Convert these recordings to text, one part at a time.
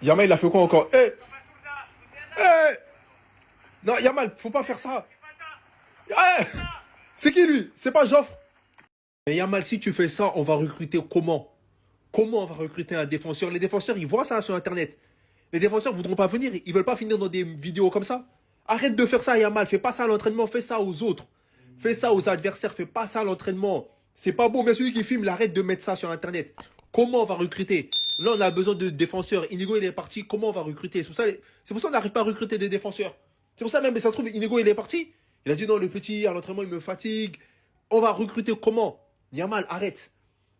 Yamal, il a fait quoi encore? Eh, eh, non, Yamal, faut pas faire ça. Eh, c'est qui lui? C'est pas Joffre. Mais Yamal, si tu fais ça, on va recruter comment? Comment on va recruter un défenseur? Les défenseurs, ils voient ça sur Internet. Les défenseurs ne voudront pas venir. Ils veulent pas finir dans des vidéos comme ça. Arrête de faire ça, Yamal. Fais pas ça à l'entraînement. Fais ça aux autres. Fais ça aux adversaires. Fais pas ça à l'entraînement. C'est pas bon. Mais celui qui filme, il arrête de mettre ça sur Internet. Comment on va recruter? Là, on a besoin de défenseurs. Inigo, il est parti. Comment on va recruter? C'est pour ça qu'on n'arrive pas à recruter des défenseurs. C'est pour ça même, mais ça se trouve, Inigo, il est parti. Il a dit non, le petit, à l'entraînement, il me fatigue. On va recruter comment? Yamal, arrête.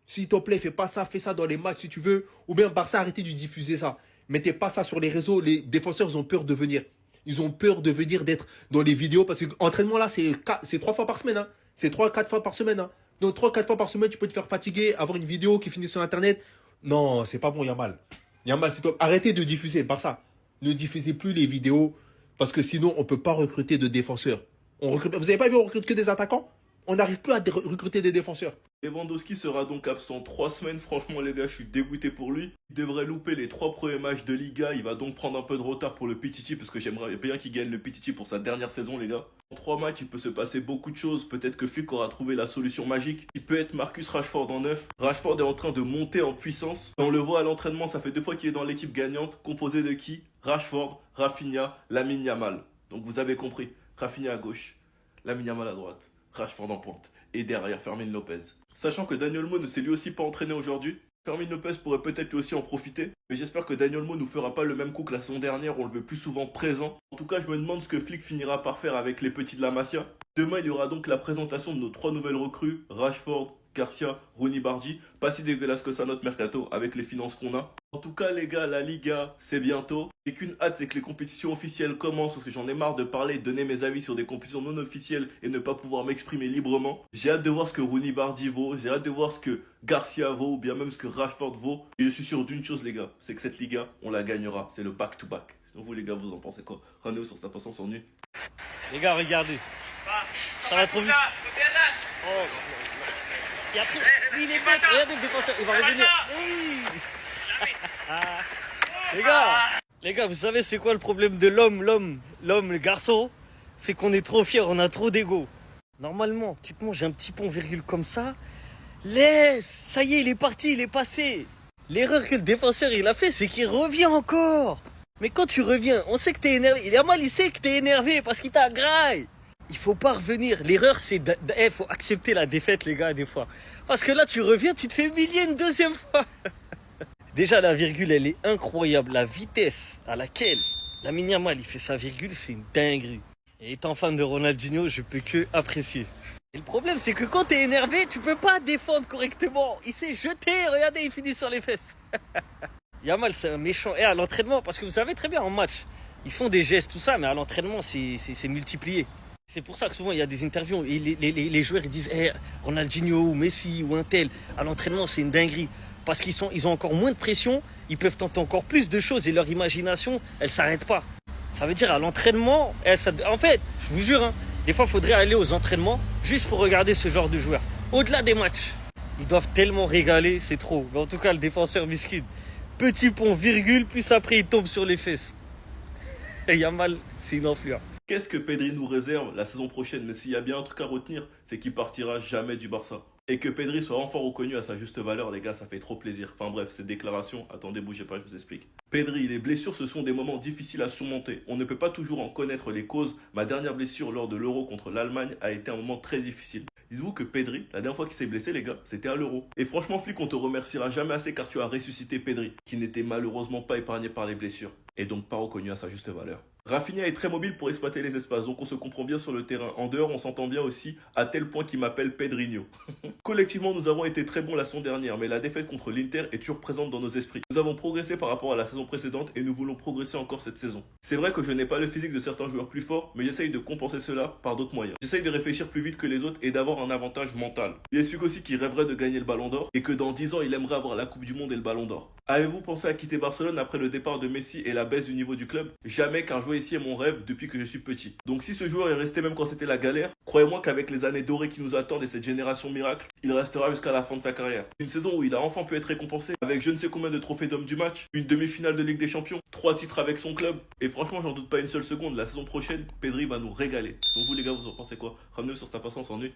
S'il te plaît, fais pas ça, fais ça dans les matchs si tu veux. Ou bien Barça, arrêtez de diffuser ça. Mettez pas ça sur les réseaux. Les défenseurs, ils ont peur de venir. Ils ont peur de venir, d'être dans les vidéos. Parce que l'entraînement là, c'est 3 fois par semaine. Hein. C'est 3, 4 fois par semaine. Hein. Donc 3, 4 fois par semaine, tu peux te faire fatiguer, avoir une vidéo qui finit sur Internet. Non, c'est pas bon, Yamal. Yamal, c'est top. Arrêtez de diffuser, Barça. Ne diffusez plus les vidéos. Parce que sinon, on peut pas recruter de défenseurs. Vous avez pas vu, on recrute que des attaquants? On n'arrive plus à recruter des défenseurs. Lewandowski sera donc absent 3 semaines. Franchement, les gars, je suis dégoûté pour lui. Il devrait louper les 3 premiers matchs de Liga. Il va donc prendre un peu de retard pour le Pichichi parce que j'aimerais bien qu'il gagne le Pichichi pour sa dernière saison, les gars. En 3 matchs, il peut se passer beaucoup de choses. Peut-être que Flick aura trouvé la solution magique. Il peut être Marcus Rashford en neuf. Rashford est en train de monter en puissance. On le voit à l'entraînement, ça fait 2 fois qu'il est dans l'équipe gagnante. Composée de qui? Rashford, Rafinha, Lamine Yamal. Donc vous avez compris. Rafinha à gauche, Lamine Yamal à droite, Rashford en pointe. Et derrière, Fermin Lopez. Sachant que Daniel Olmo ne s'est lui aussi pas entraîné aujourd'hui, Fermin Lopez pourrait peut-être lui aussi en profiter. Mais j'espère que Daniel Olmo nous fera pas le même coup que la saison dernière, on le veut plus souvent présent. En tout cas, je me demande ce que Flick finira par faire avec les petits de la Masia. Demain, il y aura donc la présentation de nos 3 nouvelles recrues, Rashford, Garcia, Rooney Bardi. Pas si dégueulasse que ça notre mercato avec les finances qu'on a. En tout cas, les gars, la Liga, c'est bientôt. J'ai qu'une hâte, c'est que les compétitions officielles commencent parce que j'en ai marre de parler, de donner mes avis sur des compétitions non officielles et ne pas pouvoir m'exprimer librement. J'ai hâte de voir ce que Rooney Bardi vaut, j'ai hâte de voir ce que Garcia vaut ou bien même ce que Rashford vaut. Et je suis sûr d'une chose, les gars, c'est que cette Liga, on la gagnera. C'est le back-to-back. Sinon, vous, les gars, vous en pensez quoi? Rendez-vous sur sa patience en nu. Les gars, regardez. Ça va trop vite. Oh. Et après, il est bête. Regardez le défenseur, il va revenir. Oui. Les gars, vous savez c'est quoi le problème de l'homme, le garçon? C'est qu'on est trop fier, on a trop d'ego. Normalement, tu te manges un petit pont virgule comme ça, laisse, ça y est, il est parti, il est passé. L'erreur que le défenseur il a fait, c'est qu'il revient encore. Mais quand tu reviens, on sait que t'es énervé. Il a mal, il sait que t'es énervé parce qu'il t'a graille. Il faut pas revenir. L'erreur, c'est faut accepter la défaite, les gars, des fois. Parce que là, tu reviens, tu te fais humilier une deuxième fois. Déjà, la virgule, elle est incroyable. La vitesse à laquelle Lamine Yamal, il fait sa virgule, c'est une dinguerie. Et étant fan de Ronaldinho, je peux que apprécier. Et le problème, c'est que quand t'es énervé, tu peux pas défendre correctement. Il s'est jeté, regardez, il finit sur les fesses. Yamal, c'est un méchant. Et à l'entraînement, parce que vous savez très bien, en match, ils font des gestes, tout ça, mais à l'entraînement, c'est multiplié. C'est pour ça que souvent, il y a des interviews et les joueurs, ils disent Ronaldinho ou Messi ou un tel, à l'entraînement, c'est une dinguerie. Parce ils ont encore moins de pression, ils peuvent tenter encore plus de choses et leur imagination, elle s'arrête pas. Ça veut dire à l'entraînement, en fait, je vous jure, hein, des fois, il faudrait aller aux entraînements juste pour regarder ce genre de joueurs. Au-delà des matchs, ils doivent tellement régaler, c'est trop. Mais en tout cas, le défenseur Miskin, petit pont, virgule, plus après, il tombe sur les fesses. Et Yamal, c'est une enflure. Qu'est-ce que Pedri nous réserve la saison prochaine? Mais s'il y a bien un truc à retenir, c'est qu'il partira jamais du Barça. Et que Pedri soit enfin reconnu à sa juste valeur, les gars, ça fait trop plaisir. Enfin bref, cette déclaration, attendez, bougez pas, je vous explique. Pedri, les blessures, ce sont des moments difficiles à surmonter. On ne peut pas toujours en connaître les causes. Ma dernière blessure lors de l'Euro contre l'Allemagne a été un moment très difficile. Dites-vous que Pedri, la dernière fois qu'il s'est blessé, les gars, c'était à l'Euro. Et franchement, Flick, on te remerciera jamais assez car tu as ressuscité Pedri, qui n'était malheureusement pas épargné par les blessures. Et donc pas reconnu à sa juste valeur. Rafinha est très mobile pour exploiter les espaces, donc on se comprend bien sur le terrain. En dehors, on s'entend bien aussi, à tel point qu'il m'appelle Pedrinho. Collectivement, nous avons été très bons la saison dernière, mais la défaite contre l'Inter est toujours présente dans nos esprits. Nous avons progressé par rapport à la saison précédente et nous voulons progresser encore cette saison. C'est vrai que je n'ai pas le physique de certains joueurs plus forts, mais j'essaye de compenser cela par d'autres moyens. J'essaye de réfléchir plus vite que les autres et d'avoir un avantage mental. Il explique aussi qu'il rêverait de gagner le Ballon d'Or et que dans 10 ans, il aimerait avoir la Coupe du Monde et le Ballon d'Or. Avez-vous pensé à quitter Barcelone après le départ de Messi et la baisse du niveau du club? Jamais, car jouer ici est mon rêve depuis que je suis petit. Donc si ce joueur est resté même quand c'était la galère, croyez-moi qu'avec les années dorées qui nous attendent et cette génération miracle, il restera jusqu'à la fin de sa carrière. Une saison où il a enfin pu être récompensé avec je ne sais combien de trophées d'homme du match, une demi-finale de Ligue des Champions, 3 titres avec son club. Et franchement, j'en doute pas une seule seconde, la saison prochaine, Pedri va nous régaler. Donc vous les gars, vous en pensez quoi? Ramenez-nous sur ta patience en nuit.